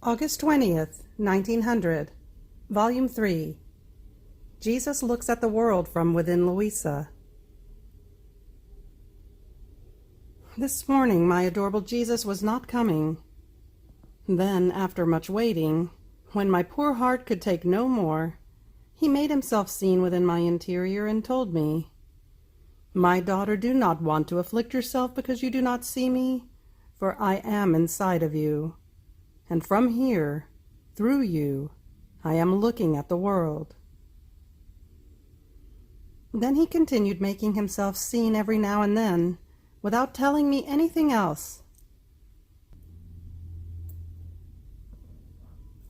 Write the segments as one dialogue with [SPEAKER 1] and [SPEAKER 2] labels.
[SPEAKER 1] August 20th, 1900, Volume 3. Jesus Looks at the World from Within Luisa. This morning my adorable Jesus was not coming. Then, after much waiting, when my poor heart could take no more, he made himself seen within my interior and told me, "My daughter, do not want to afflict yourself because you do not see me, for I am inside of you. And from here, through you, I am looking at the world." Then he continued making himself seen every now and then, without telling me anything else.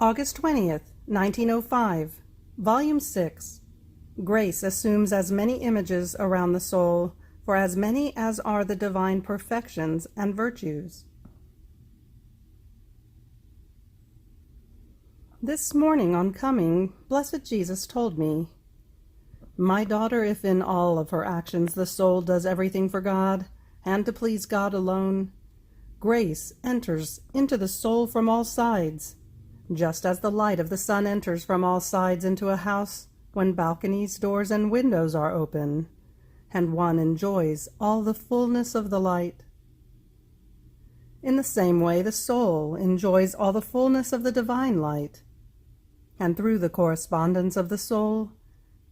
[SPEAKER 1] August 20th, 1905, Volume 6. Grace assumes as many images around the soul, for as many as are the divine perfections and virtues. This morning on coming, blessed Jesus told me, "My daughter, if in all of her actions the soul does everything for God, and to please God alone, grace enters into the soul from all sides, just as the light of the sun enters from all sides into a house when balconies, doors, and windows are open, and one enjoys all the fullness of the light. In the same way, the soul enjoys all the fullness of the divine light, and through the correspondence of the soul,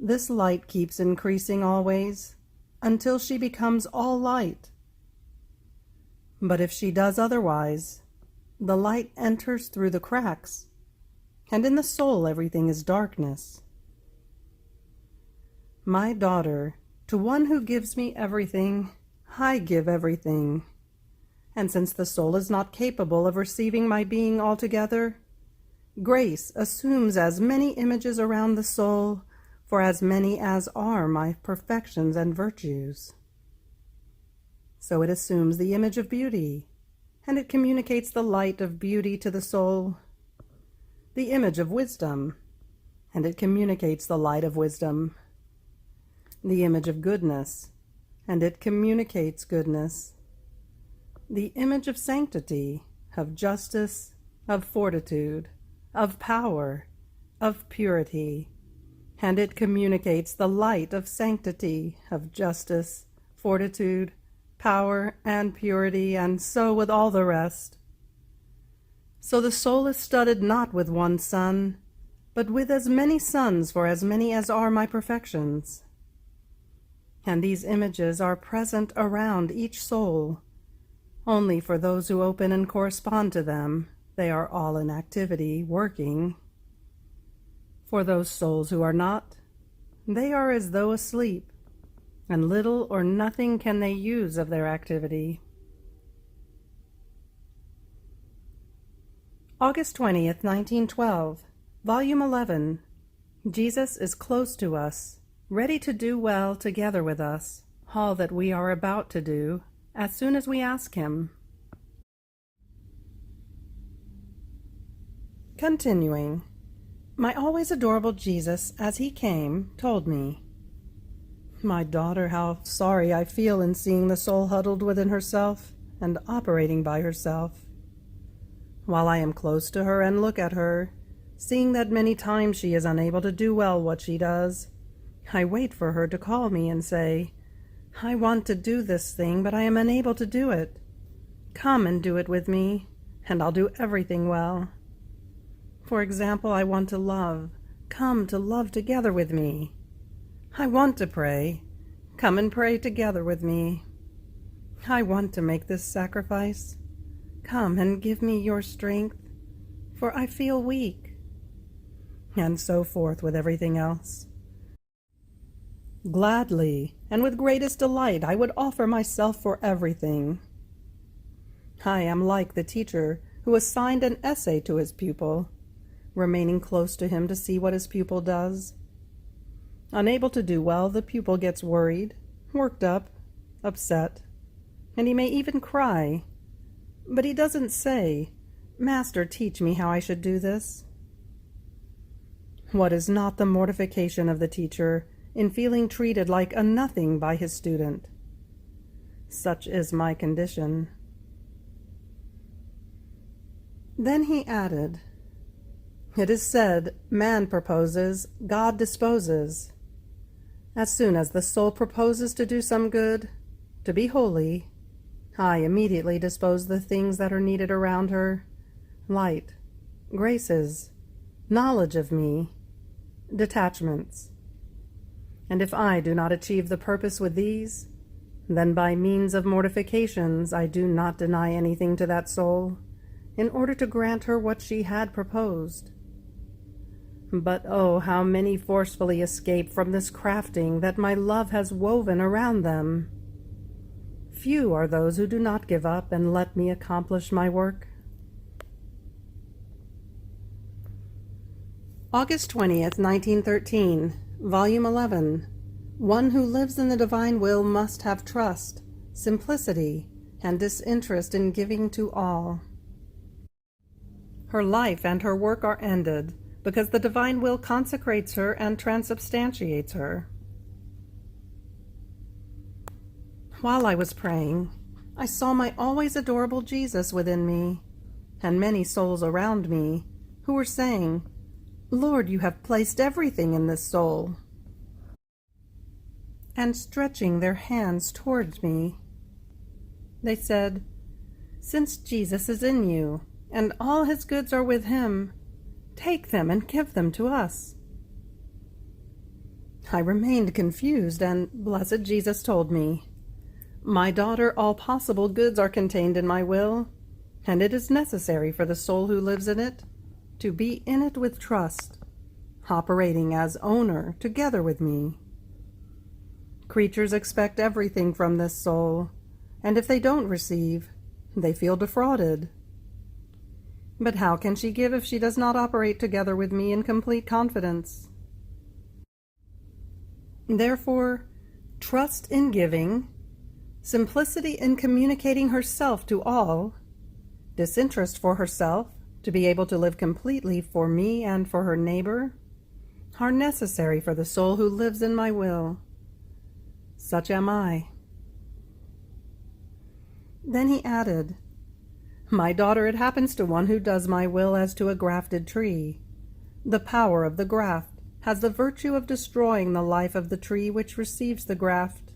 [SPEAKER 1] this light keeps increasing always, until she becomes all light. But if she does otherwise, the light enters through the cracks, and in the soul everything is darkness. My daughter, to one who gives me everything, I give everything. And since the soul is not capable of receiving my being altogether, grace assumes as many images around the soul, for as many as are my perfections and virtues. So it assumes the image of beauty, and it communicates the light of beauty to the soul, the image of wisdom, and it communicates the light of wisdom, the image of goodness, and it communicates goodness, the image of sanctity, of justice, of fortitude, of power, of purity, and it communicates the light of sanctity, of justice, fortitude, power, and purity, and so with all the rest. So the soul is studded not with one sun, but with as many suns for as many as are my perfections. And these images are present around each soul. Only for those who open and correspond to them, they are all in activity, working. For those souls who are not, they are as though asleep, and little or nothing can they use of their activity. August 20th, 1912, Volume 11. Jesus is close to us, ready to do well together with us all that we are about to do, as soon as we ask him. Continuing, my always adorable Jesus, as he came, told me, "My daughter, how sorry I feel in seeing the soul huddled within herself and operating by herself. While I am close to her and look at her, seeing that many times she is unable to do well what she does, I wait for her to call me and say, 'I want to do this thing, but I am unable to do it. Come and do it with me, and I'll do everything well. For example, I want to love. Come to love together with me. I want to pray. Come and pray together with me. I want to make this sacrifice. Come and give me your strength, for I feel weak,' and so forth with everything else. Gladly and with greatest delight I would offer myself for everything. I am like the teacher who assigned an essay to his pupil, remaining close to him to see what his pupil does. Unable to do well, the pupil gets worried, worked up, upset, and he may even cry. But he doesn't say, 'Master, teach me how I should do this.' What is not the mortification of the teacher in feeling treated like a nothing by his student? Such is my condition. Then he added, It is said, man proposes, God disposes. As soon as the soul proposes to do some good, to be holy, I immediately dispose the things that are needed around her: light, graces, knowledge of me, detachments. And if I do not achieve the purpose with these, then by means of mortifications I do not deny anything to that soul, in order to grant her what she had proposed. But oh, how many forcefully escape from this crafting that my love has woven around them! Few are those who do not give up and let me accomplish my work. August 20th, 1913, Volume 11. One who lives in the divine will must have trust, simplicity, and disinterest in giving to all. Her life and her work are ended, because the divine will consecrates her and transubstantiates her. While I was praying, I saw my always adorable Jesus within me, and many souls around me, who were saying, "Lord, you have placed everything in this soul," and stretching their hands towards me. They said, "Since Jesus is in you, and all his goods are with him, take them and give them to us." I remained confused, and blessed Jesus told me, "My daughter, all possible goods are contained in my will, and it is necessary for the soul who lives in it to be in it with trust, operating as owner together with me. Creatures expect everything from this soul, and if they don't receive, they feel defrauded. But how can she give if she does not operate together with me in complete confidence? Therefore, trust in giving, simplicity in communicating herself to all, disinterest for herself to be able to live completely for me and for her neighbor, are necessary for the soul who lives in my will. Such am I." Then he added, "My daughter, it happens to one who does my will as to a grafted tree. The power of the graft has the virtue of destroying the life of the tree which receives the graft.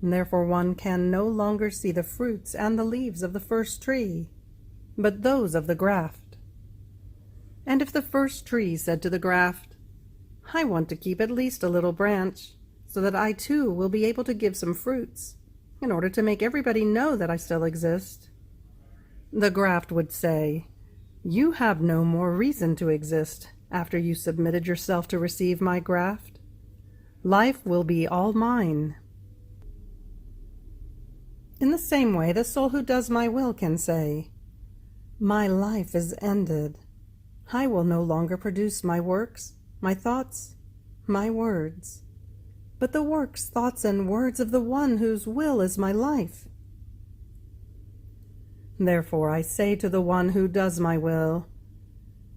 [SPEAKER 1] Therefore one can no longer see the fruits and the leaves of the first tree, but those of the graft. And if the first tree said to the graft, 'I want to keep at least a little branch, so that I too will be able to give some fruits, in order to make everybody know that I still exist,' the graft would say, 'You have no more reason to exist after you submitted yourself to receive my graft. Life will be all mine.' In the same way, the soul who does my will can say, 'My life is ended. I will no longer produce my works, my thoughts, my words, but the works, thoughts, and words of the one whose will is my life.' Therefore I say to the one who does my will,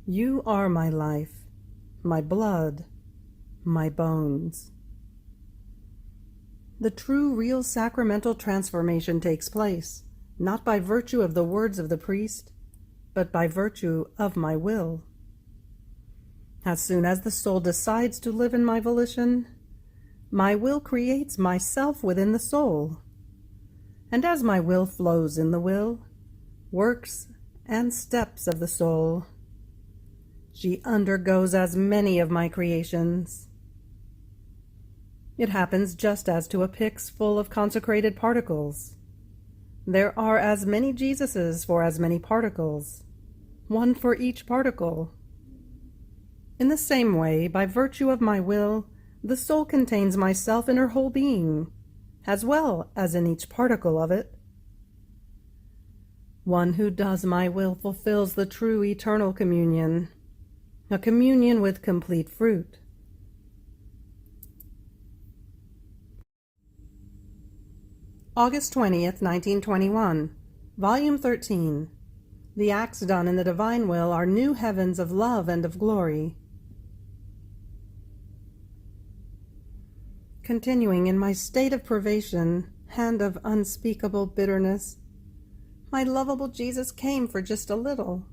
[SPEAKER 1] 'You are my life, my blood, my bones.' The true, real sacramental transformation takes place, not by virtue of the words of the priest, but by virtue of my will. As soon as the soul decides to live in my volition, my will creates myself within the soul. And as my will flows in the will, works, and steps of the soul, she undergoes as many of my creations. It happens just as to a pyx full of consecrated particles. There are as many Jesuses for as many particles, one for each particle. In the same way, by virtue of my will, the soul contains myself in her whole being, as well as in each particle of it. One who does my will fulfills the true eternal communion, a communion with complete fruit. August 20th, 1921, Volume 13. The acts done in the divine will are new heavens of love and of glory. Continuing in my state of privation and of unspeakable bitterness, my lovable Jesus came for just a little,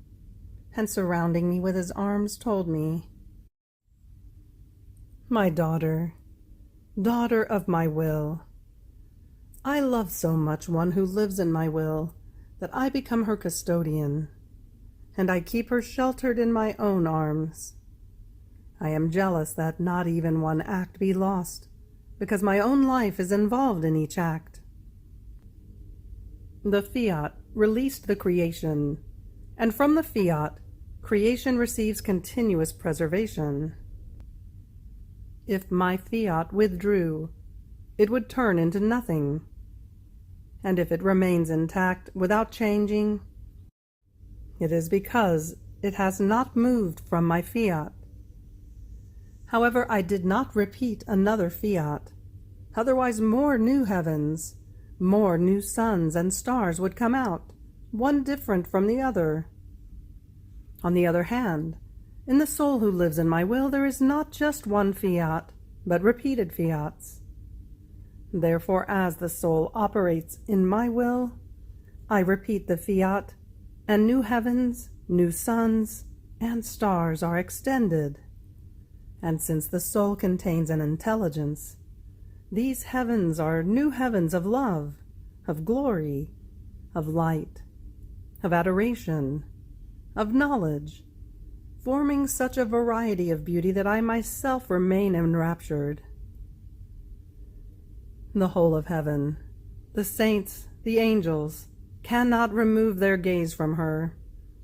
[SPEAKER 1] and surrounding me with his arms told me, "My daughter, daughter of my will, I love so much one who lives in my will that I become her custodian, and I keep her sheltered in my own arms. I am jealous that not even one act be lost, because my own life is involved in each act." The Fiat released the creation, and from the Fiat, creation receives continuous preservation. If my Fiat withdrew, it would turn into nothing, and if it remains intact without changing, it is because it has not moved from my Fiat. However, I did not repeat another Fiat, otherwise more new heavens, more new suns and stars would come out, one different from the other. On the other hand, in the soul who lives in my will, there is not just one Fiat, but repeated Fiats. Therefore, as the soul operates in my will, I repeat the Fiat, and new heavens, new suns, and stars are extended. And since the soul contains an intelligence, these heavens are new heavens of love, of glory, of light, of adoration, of knowledge, forming such a variety of beauty that I myself remain enraptured. The whole of heaven, the saints, the angels, cannot remove their gaze from her,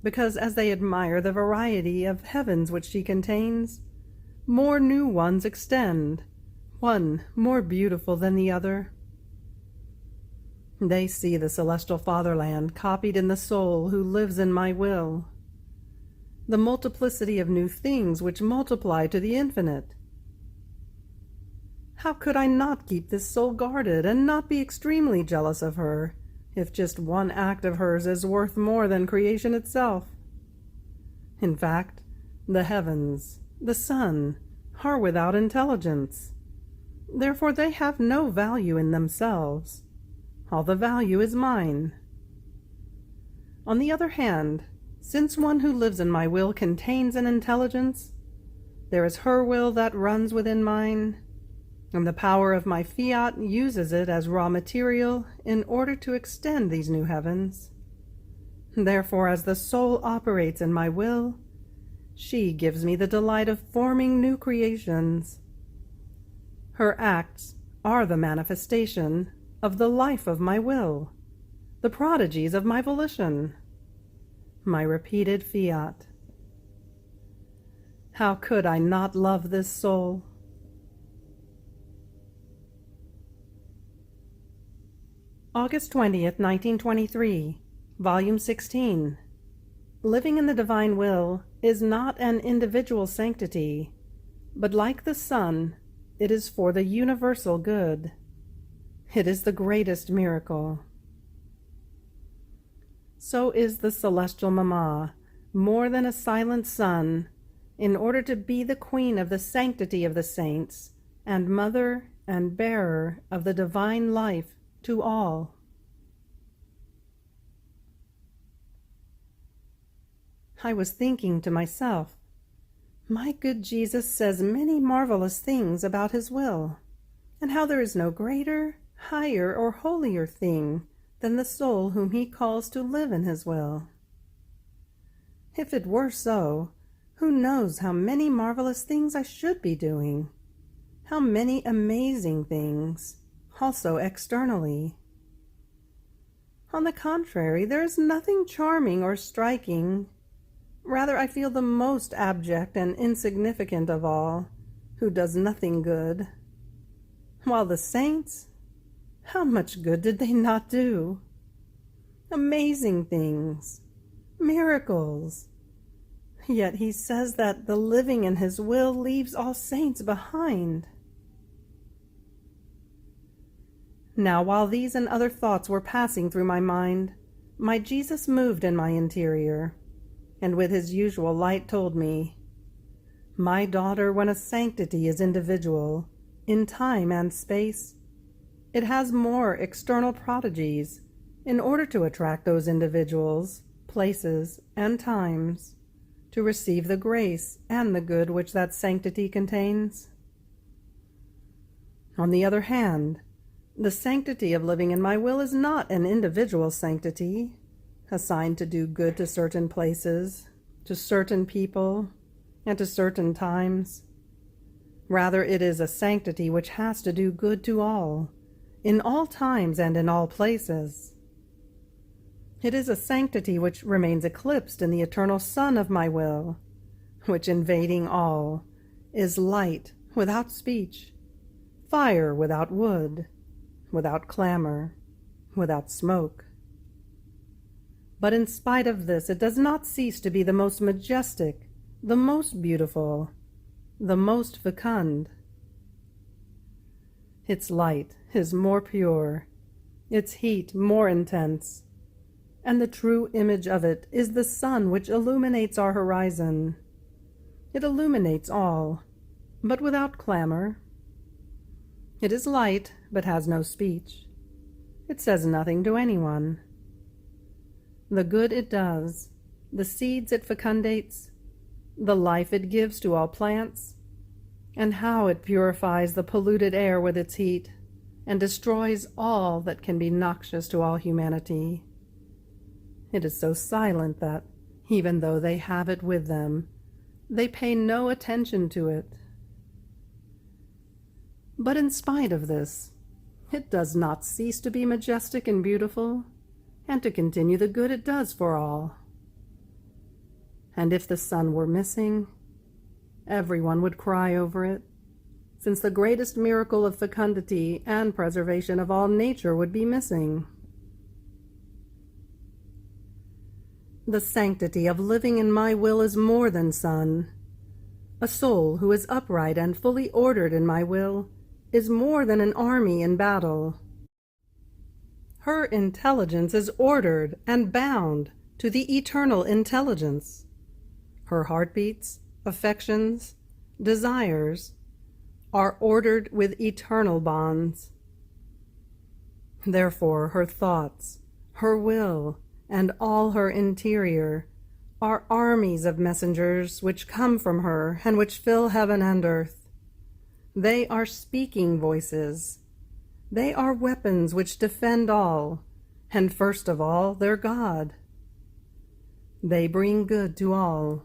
[SPEAKER 1] because as they admire the variety of heavens which she contains, more new ones extend, one more beautiful than the other. They see the celestial fatherland copied in the soul who lives in my will, the multiplicity of new things which multiply to the infinite. How could I not keep this soul guarded and not be extremely jealous of her, if just one act of hers is worth more than creation itself? In fact, the heavens, the sun, are without intelligence. Therefore they have no value in themselves. All the value is mine. On the other hand, since one who lives in my will contains an intelligence, there is her will that runs within mine, and the power of my Fiat uses it as raw material in order to extend these new heavens. Therefore, as the soul operates in my will, she gives me the delight of forming new creations. Her acts are the manifestation of the life of my will, the prodigies of my volition, my repeated Fiat. How could I not love this soul? August 20th, 1923, Volume 16. Living in the divine will is not an individual sanctity, but like the sun, it is for the universal good. It is the greatest miracle. So is the celestial Mama more than a silent sun, in order to be the queen of the sanctity of the saints, and mother and bearer of the divine life to all. I was thinking to myself, my good Jesus says many marvelous things about his will, and how there is no greater, higher, or holier thing than the soul whom he calls to live in his will. If it were so, who knows how many marvelous things I should be doing, how many amazing things, also externally. On the contrary, there is nothing charming or striking. Rather, I feel the most abject and insignificant of all, who does nothing good. While the saints, how much good did they not do? Amazing things, miracles. Yet he says that the living in his will leaves all saints behind. Now, while these and other thoughts were passing through my mind, my Jesus moved in my interior, and with his usual light told me, "My daughter, when a sanctity is individual, in time and space, it has more external prodigies, in order to attract those individuals, places, and times, to receive the grace and the good which that sanctity contains. On the other hand, the sanctity of living in my will is not an individual sanctity, assigned to do good to certain places, to certain people, and to certain times. Rather, it is a sanctity which has to do good to all, in all times and in all places. It is a sanctity which remains eclipsed in the eternal sun of my will, which, invading all, is light without speech, fire without wood, without clamor, without smoke. But in spite of this, it does not cease to be the most majestic, the most beautiful, the most fecund. Its light is more pure, its heat more intense, and the true image of it is the sun which illuminates our horizon. It illuminates all, but without clamor. It is light, but has no speech. It says nothing to anyone. The good it does, the seeds it fecundates, the life it gives to all plants, and how it purifies the polluted air with its heat, and destroys all that can be noxious to all humanity. It is so silent that, even though they have it with them, they pay no attention to it. But in spite of this, it does not cease to be majestic and beautiful, and to continue the good it does for all. And if the sun were missing, everyone would cry over it, since the greatest miracle of fecundity and preservation of all nature would be missing. The sanctity of living in my will is more than sun. A soul who is upright and fully ordered in my will is more than an army in battle. Her intelligence is ordered and bound to the eternal intelligence. Her heartbeats, affections, desires are ordered with eternal bonds. Therefore, her thoughts, her will, and all her interior are armies of messengers which come from her and which fill heaven and earth. They are speaking voices. They are weapons which defend all, and first of all, their God. They bring good to all.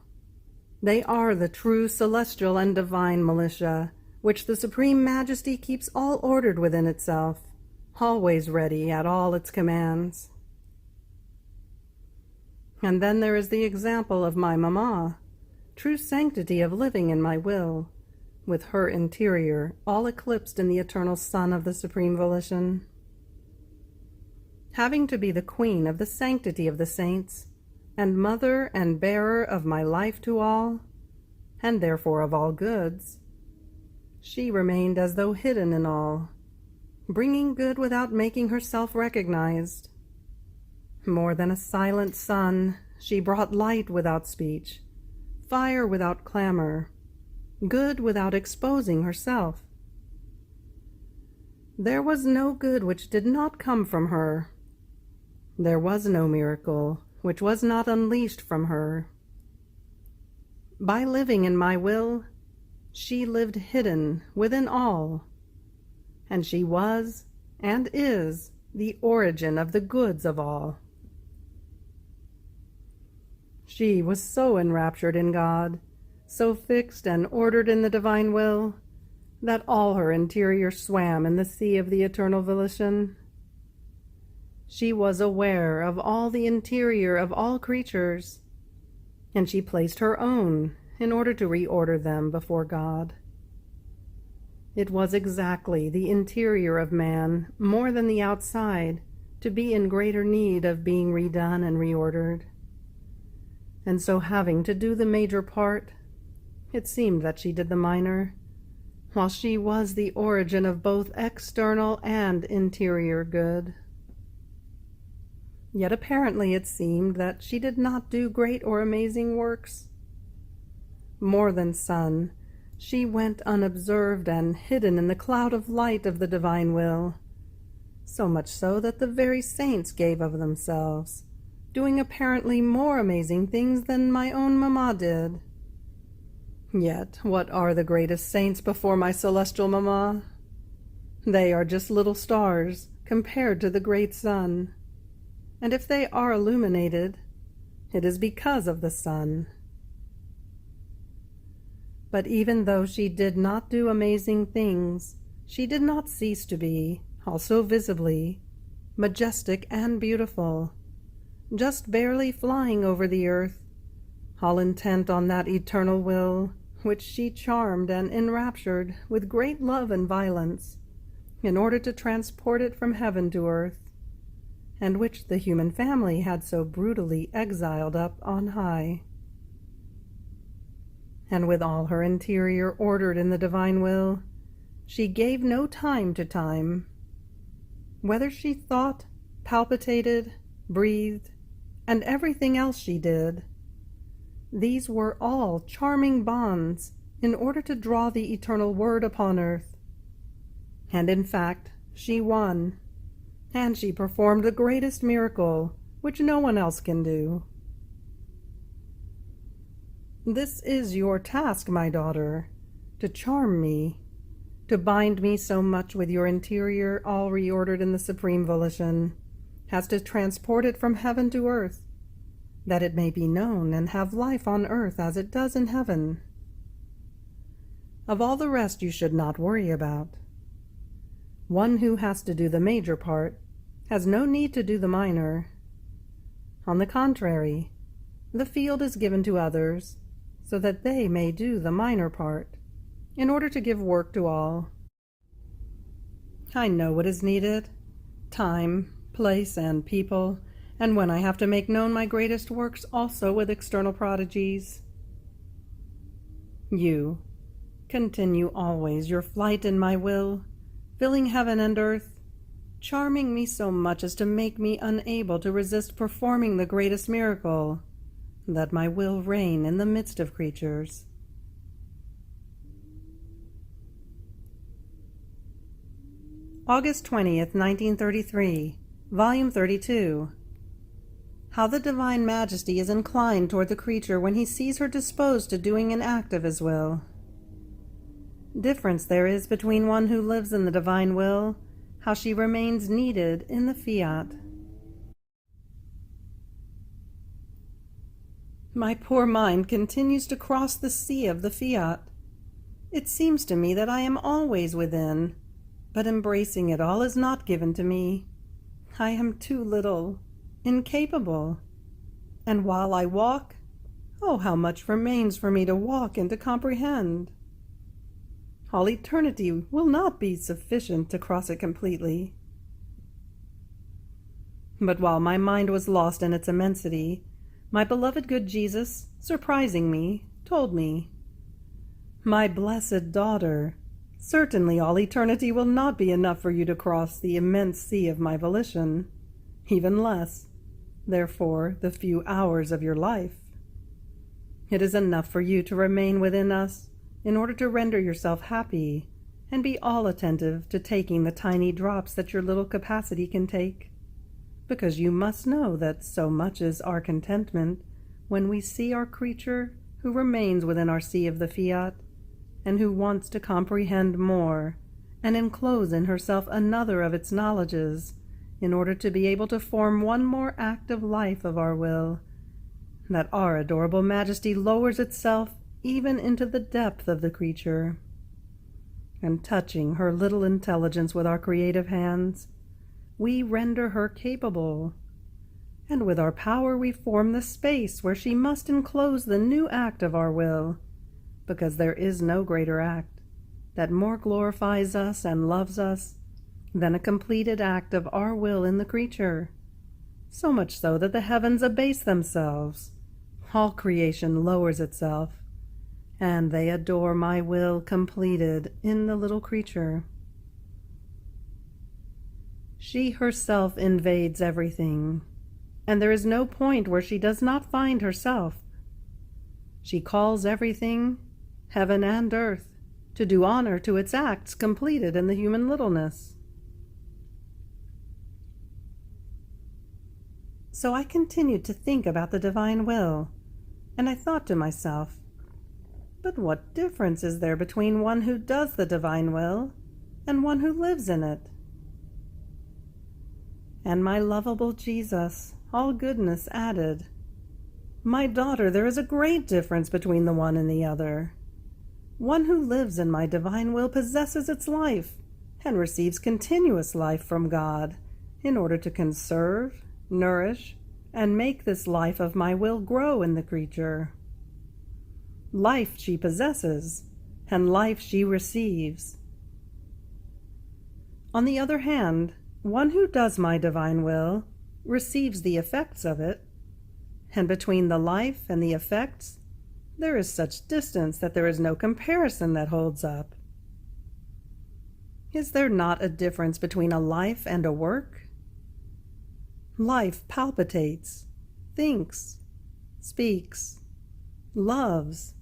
[SPEAKER 1] They are the true celestial and divine militia, which the Supreme Majesty keeps all ordered within itself, always ready at all its commands. And then there is the example of my mamma, true sanctity of living in my will, with her interior all eclipsed in the eternal sun of the Supreme Volition. Having to be the queen of the sanctity of the saints, and mother and bearer of my life to all, and therefore of all goods, she remained as though hidden in all, bringing good without making herself recognized. More than a silent sun, she brought light without speech, fire without clamor, good without exposing herself. There was no good which did not come from her. There was no miracle which was not unleashed from her. By living in my will, she lived hidden within all, and she was and is the origin of the goods of all. She was so enraptured in God, so fixed and ordered in the divine will, that all her interior swam in the sea of the eternal volition. She was aware of all the interior of all creatures, and she placed her own in order to reorder them before God. It was exactly the interior of man, more than the outside, to be in greater need of being redone and reordered. And so, having to do the major part, it seemed that she did the minor, while she was the origin of both external and interior good. Yet apparently it seemed that she did not do great or amazing works. More than sun, she went unobserved and hidden in the cloud of light of the divine will, so much so that the very saints gave of themselves, doing apparently more amazing things than my own mamma did. Yet, what are the greatest saints before my celestial mamma? They are just little stars compared to the great sun, and if they are illuminated, it is because of the sun. But even though she did not do amazing things, she did not cease to be, also visibly, majestic and beautiful, just barely flying over the earth, all intent on that eternal will which she charmed and enraptured with great love and violence, in order to transport it from heaven to earth, and which the human family had so brutally exiled up on high. And with all her interior ordered in the divine will, she gave no time to time. Whether she thought, palpitated, breathed, and everything else she did, these were all charming bonds in order to draw the eternal word upon earth. And in fact, she won, and she performed the greatest miracle which no one else can do. This is your task, my daughter, to charm me, to bind me so much with your interior, all reordered in the supreme volition, as to transport it from heaven to earth, that it may be known and have life on earth as it does in heaven. Of all the rest you should not worry about. One who has to do the major part has no need to do the minor. On the contrary, the field is given to others so that they may do the minor part, in order to give work to all. I know what is needed: time, place, and people, and when I have to make known my greatest works also with external prodigies. You continue always your flight in my will, filling heaven and earth, charming me so much as to make me unable to resist performing the greatest miracle, that my will reign in the midst of creatures. August 20th, 1933, Volume 32. How the Divine Majesty is inclined toward the creature when he sees her disposed to doing an act of his will. Difference there is between one who lives in the divine will, how she remains needed in the fiat. My poor mind continues to cross the sea of the fiat. It seems to me that I am always within, but embracing it all is not given to me. I am too little, incapable. And while I walk, oh, how much remains for me to walk and to comprehend! All eternity will not be sufficient to cross it completely. But while my mind was lost in its immensity, my beloved good Jesus, surprising me, told me, "My blessed daughter, certainly all eternity will not be enough for you to cross the immense sea of my volition, even less, therefore, the few hours of your life. It is enough for you to remain within us in order to render yourself happy and be all attentive to taking the tiny drops that your little capacity can take, because you must know that so much is our contentment when we see our creature who remains within our sea of the fiat, and who wants to comprehend more and enclose in herself another of its knowledges in order to be able to form one more active life of our will, that our adorable Majesty lowers itself even into the depth of the creature, and touching her little intelligence with our creative hands, we render her capable, and with our power we form the space where she must enclose the new act of our will, because there is no greater act that more glorifies us and loves us than a completed act of our will in the creature, so much so that the heavens abase themselves, all creation lowers itself, and they adore my will completed in the little creature. She herself invades everything, and there is no point where she does not find herself. She calls everything, heaven and earth, to do honor to its acts completed in the human littleness. So I continued to think about the divine will, and I thought to myself, but what difference is there between one who does the divine will and one who lives in it? And my lovable Jesus, all goodness, added, my daughter, there is a great difference between the one and the other. One who lives in my divine will possesses its life and receives continuous life from God in order to conserve, nourish, and make this life of my will grow in the creature. Life she possesses, and life she receives. On the other hand, one who does my divine will receives the effects of it, and between the life and the effects there is such distance that there is no comparison that holds up. Is there not a difference between a life and a work? Life palpitates, thinks, speaks, loves,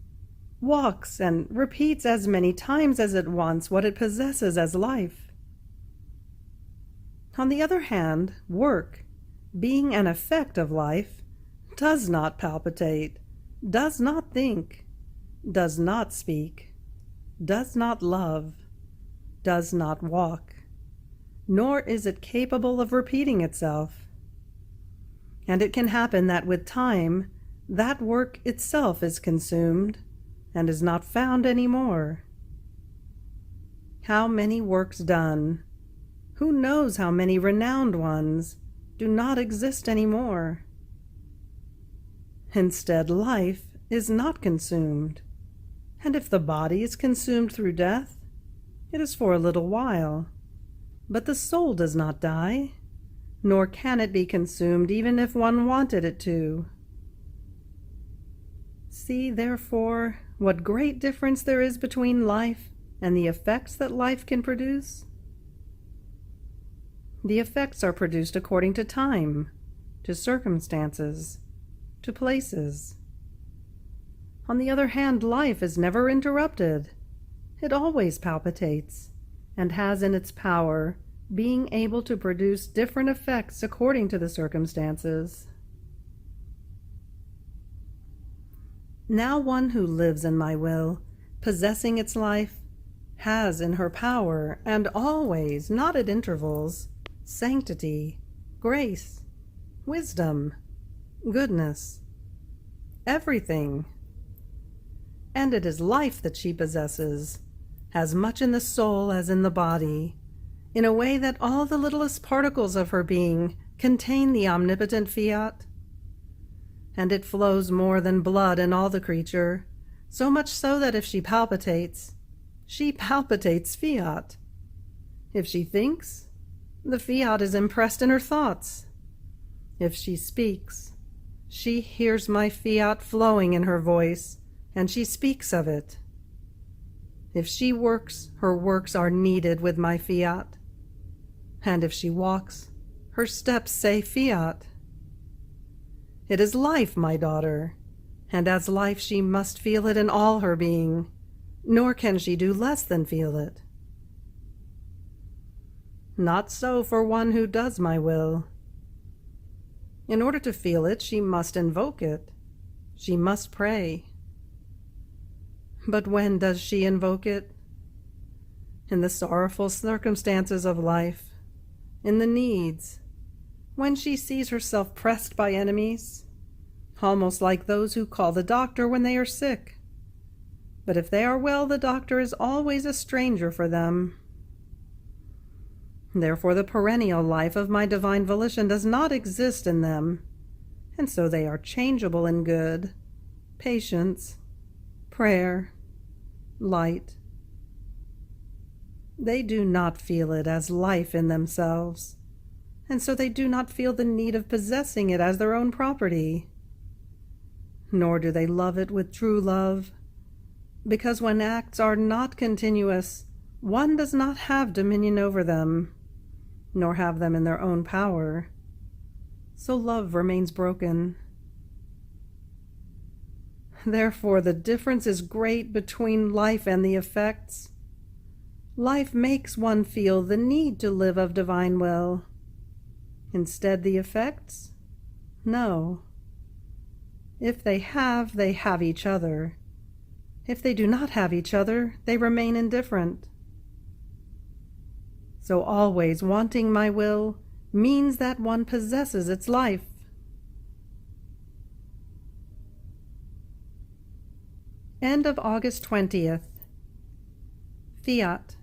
[SPEAKER 1] walks, and repeats as many times as it wants what it possesses as life. On the other hand, work, being an effect of life, does not palpitate, does not think, does not speak, does not love, does not walk, nor is it capable of repeating itself. And it can happen that with time, that work itself is consumed and is not found any more. How many works done, who knows how many renowned ones, do not exist any more? Instead, life is not consumed, and if the body is consumed through death, it is for a little while, but the soul does not die, nor can it be consumed even if one wanted it to. See, therefore, what great difference there is between life and the effects that life can produce. The effects are produced according to time, to circumstances, to places. On the other hand, life is never interrupted. It always palpitates, and has in its power being able to produce different effects according to the circumstances. Now one who lives in my will, possessing its life, has in her power, and always, not at intervals, sanctity, grace, wisdom, goodness, everything. And it is life that she possesses, as much in the soul as in the body, in a way that all the littlest particles of her being contain the omnipotent Fiat. And it flows more than blood in all the creature, so much so that if she palpitates Fiat. If she thinks, the Fiat is impressed in her thoughts. If she speaks, she hears my Fiat flowing in her voice, and she speaks of it. If she works, her works are kneaded with my Fiat. And if she walks, her steps say Fiat. It is life, my daughter, and as life she must feel it in all her being, nor can she do less than feel it. Not so for one who does my will. In order to feel it, she must invoke it. She must pray. But when does she invoke it? In the sorrowful circumstances of life, in the needs, when she sees herself pressed by enemies, almost like those who call the doctor when they are sick. But if they are well, the doctor is always a stranger for them. Therefore the perennial life of my divine volition does not exist in them, and so they are changeable in good, patience, prayer, light. They do not feel it as life in themselves, and so they do not feel the need of possessing it as their own property. Nor do they love it with true love, because when acts are not continuous, one does not have dominion over them, nor have them in their own power. So love remains broken. Therefore the difference is great between life and the effects. Life makes one feel the need to live of divine will. Instead, the effects No. If they have each other. If they do not have each other, they remain indifferent. So always wanting my will means that one possesses its life. End of August 20th. Fiat.